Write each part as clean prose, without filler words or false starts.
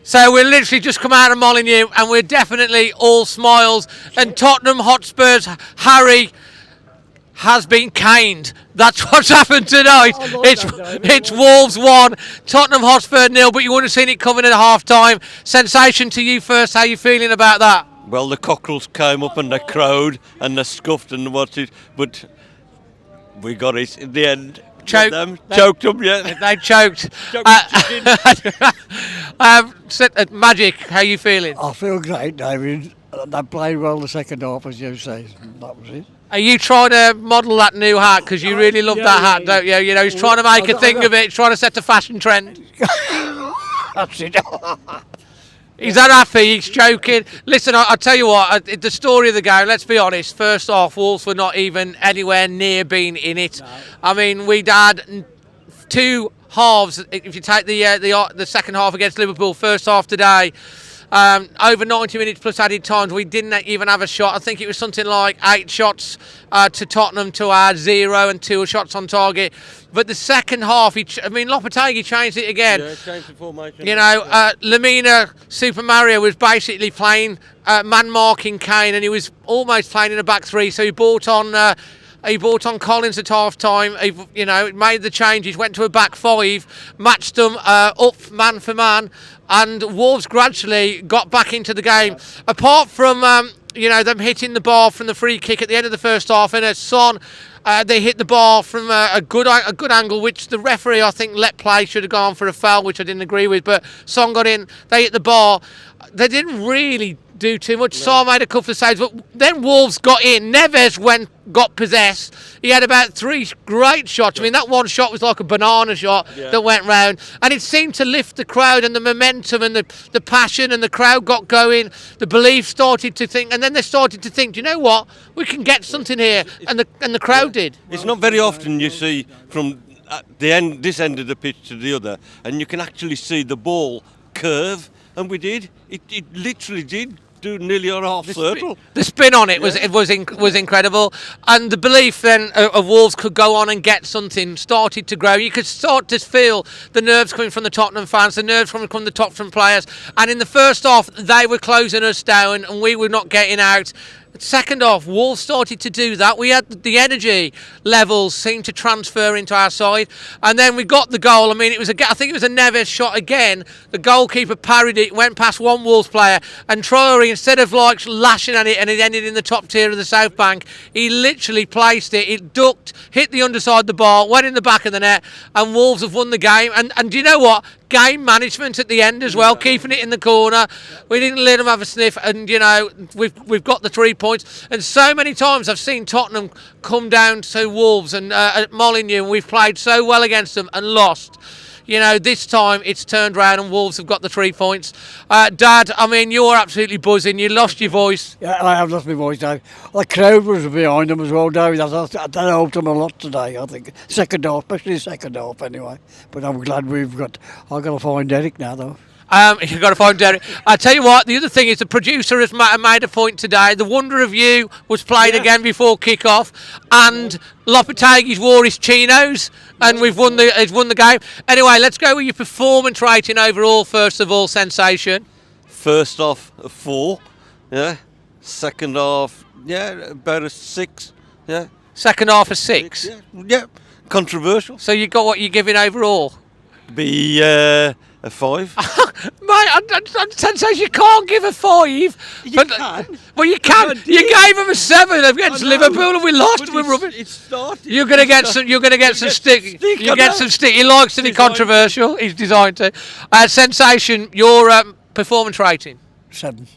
So we're literally just come out of Molinuex and we're definitely all smiles. And Tottenham Hotspur's Harry has been caned. That's what's happened tonight. It's Wolves 1, Tottenham Hotspur 0, but you wouldn't have seen it coming at half time. Sensation to you first, how you feeling about that? Well, the cockerels came up and they crowed and they scuffed and what's it, but we got it in the end. Choked them, yeah. They choked. Magic, how you feeling? I feel great, David. They played well the second half, as you say. That was it. Are you trying to model that new hat? Because you really love that hat, don't you? You know, he's trying to make a thing of it. He's trying to set a fashion trend. That's it. He's unhappy, he's joking. Listen, I'll tell you what, the story of the game, let's be honest, first off, Wolves were not even anywhere near being in it. No. I mean, we'd had 2 halves, if you take the second half against Liverpool, first half today, over 90 minutes plus added times, we didn't even have a shot. I think it was something like 8 shots to Tottenham to our 0 and 2 shots on target. But the second half, Lopetegui changed it again. Yeah, changed the formation. You know, Lamina Super Mario was basically playing man-marking Kane, and he was almost playing in a back 3. So he brought on Collins at half time. He, made the changes, went to a back 5, matched them up man for man, and Wolves gradually got back into the game. Apart from them hitting the bar from the free kick at the end of the first half, and Son. They hit the bar from a good angle, which the referee, I think, let play, should have gone for a foul, which I didn't agree with. But Son got in, they hit the bar. They didn't really do too much. No. Saar made a couple of saves, but then Wolves got in. Neves got possessed. He had about 3 great shots. I mean, that one shot was like a banana shot that went round, and it seemed to lift the crowd and the momentum and the passion, and the crowd got going. The belief started to think, and then they started to think, do you know what? We can get something here, and the crowd did. It's not very often you see from this end of the pitch to the other, and you can actually see the ball curve, and we did. It literally did. Do nearly on a half circle. The spin on it was incredible, and the belief then of Wolves could go on and get something started to grow. You could start to feel the nerves coming from the Tottenham fans, the nerves coming from the Tottenham players, and in the first half they were closing us down and we were not getting out. Second half, Wolves started to do that. We had the energy levels seemed to transfer into our side, and then we got the goal. I mean, I think it was a Neves shot again. The goalkeeper parried it, went past one Wolves player, and Traore, instead of like lashing at it and it ended in the top tier of the South Bank, he literally placed it. It ducked, hit the underside of the bar, went in the back of the net, and Wolves have won the game. And do you know what? Game management at the end as well, keeping it in the corner. We didn't let them have a sniff, and we've got the 3 points. And so many times I've seen Tottenham come down to Wolves and at Molinuex, and we've played so well against them and lost. This time it's turned round and Wolves have got the 3 points. Dad, I mean, you're absolutely buzzing. You lost your voice. Yeah, I have lost my voice, Dave. The crowd was behind them as well, David. That helped them a lot today, I think. Second half, especially second half, anyway. But I'm glad I've got to find Derek now, though. You've got to find Derek. I tell you what, the other thing is the producer has made a point today. The Wonder of You was played again before kick-off, and Lopetegui's wore his chinos, and he's won the game. Anyway, let's go with your performance rating overall. First of all, Sensation. First half, a 4. Yeah. Second half, about a 6. Yeah. Second half, a 6. Yeah. Controversial. So you got what you're giving overall? Be a 5. Mate, Sensation, you can't give a 5. You can. Well, you can. You gave him a 7 against Liverpool, and we lost. We're rubbish. It started. You're going to get some. You're going to get some stick. You get some stick. He likes to be controversial. He's designed to. Sensation, your performance rating? 7.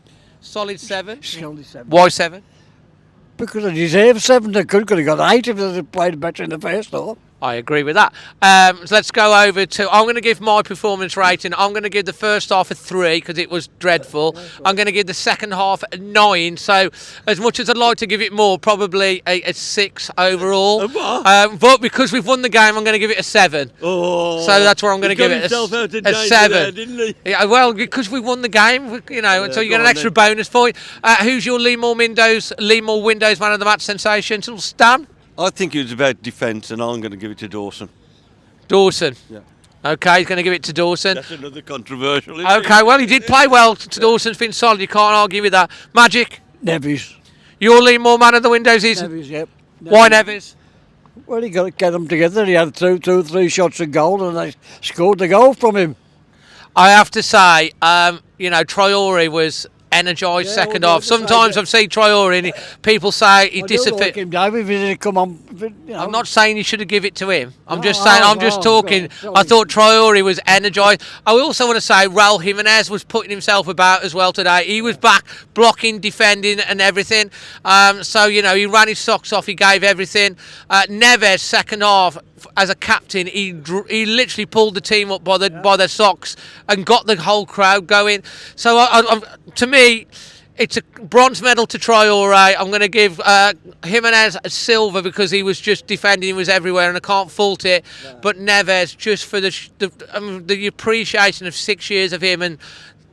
Solid 7. Solid 7. Why 7? Because I deserve 7. They could have got 8 if they played better in the first half. I agree with that. So let's go over to. I'm going to give my performance rating. I'm going to give the first half a 3 because it was dreadful. I'm going to give the second half a 9. So as much as I'd like to give it more, probably a 6 overall. But because we've won the game, I'm going to give it a 7. Oh, so that's where I'm going to give it a 7. There, didn't he? Yeah, well, because we won the game, so you get an extra bonus point. Who's your LEAMORE Windows man of the match sensation? Stan? I think it was about defence, and I'm going to give it to Dawson. Dawson. Yeah. Okay, he's going to give it to Dawson. That's another controversial. Isn't Okay, it? well, he did play well. Dawson's been solid. You can't argue with that. Magic, Neves. your LEAMORE man of the window season. Neves, yep. Why Neves? Well, he got to get them together. He had two, 3 shots of goal, and they scored the goal from him. I have to say, Traore was energised Yeah, second well, half. Sometimes I've seen Traore and people say he I do disappeared. like him, Dave, if he didn't come on. I'm not saying you should have give it to him. I'm No, just saying, I'm oh, just oh, talking. God, I thought Traore was energised. I also want to say Raul Jimenez was putting himself about as well today. He was back blocking, defending and everything. He ran his socks off. He gave everything. Neves, second half, as a captain, he literally pulled the team up by their socks and got the whole crowd going. So to me, it's a bronze medal to Traore. I'm going to give Jimenez a silver because he was just defending, he was everywhere, and I can't fault it. Yeah. But Neves, just for the appreciation of 6 years of him, and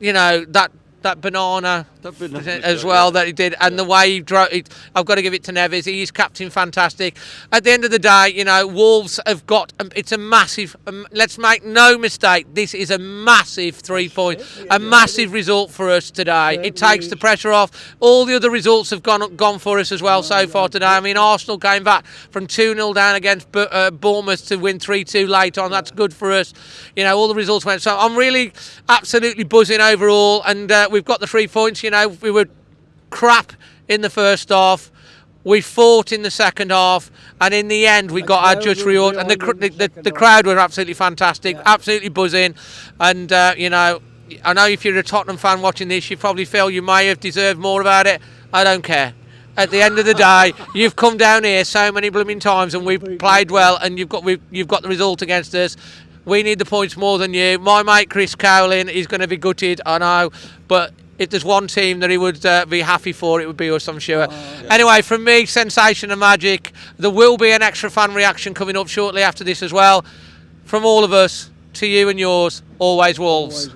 that banana as well that he did, and the way he drove. I've got to give it to Neves. He's captain fantastic. At the end of the day, Wolves have got. It's a massive. Let's make no mistake. This is a massive 3 point, a massive result for us today. It takes the pressure off. All the other results have gone for us as well so far today. I mean, Arsenal came back from 2-0 down against Bournemouth to win 3-2 late on. That's good for us. All the results went. So I'm really absolutely buzzing overall, and we've got the 3 points. We were crap in the first half. We fought in the second half, and in the end, we got our just reward. And the crowd were absolutely fantastic, absolutely buzzing. And I know if you're a Tottenham fan watching this, you probably feel you may have deserved more about it. I don't care. At the end of the day, you've come down here so many blooming times, and we've played well, and you've got the result against us. We need the points more than you. My mate Chris Cowlin is going to be gutted, I know, but if there's one team that he would be happy for, it would be us, I'm sure. Anyway, from me, Sensation and Magic, there will be an extra fan reaction coming up shortly after this as well. From all of us, to you and yours, always Wolves.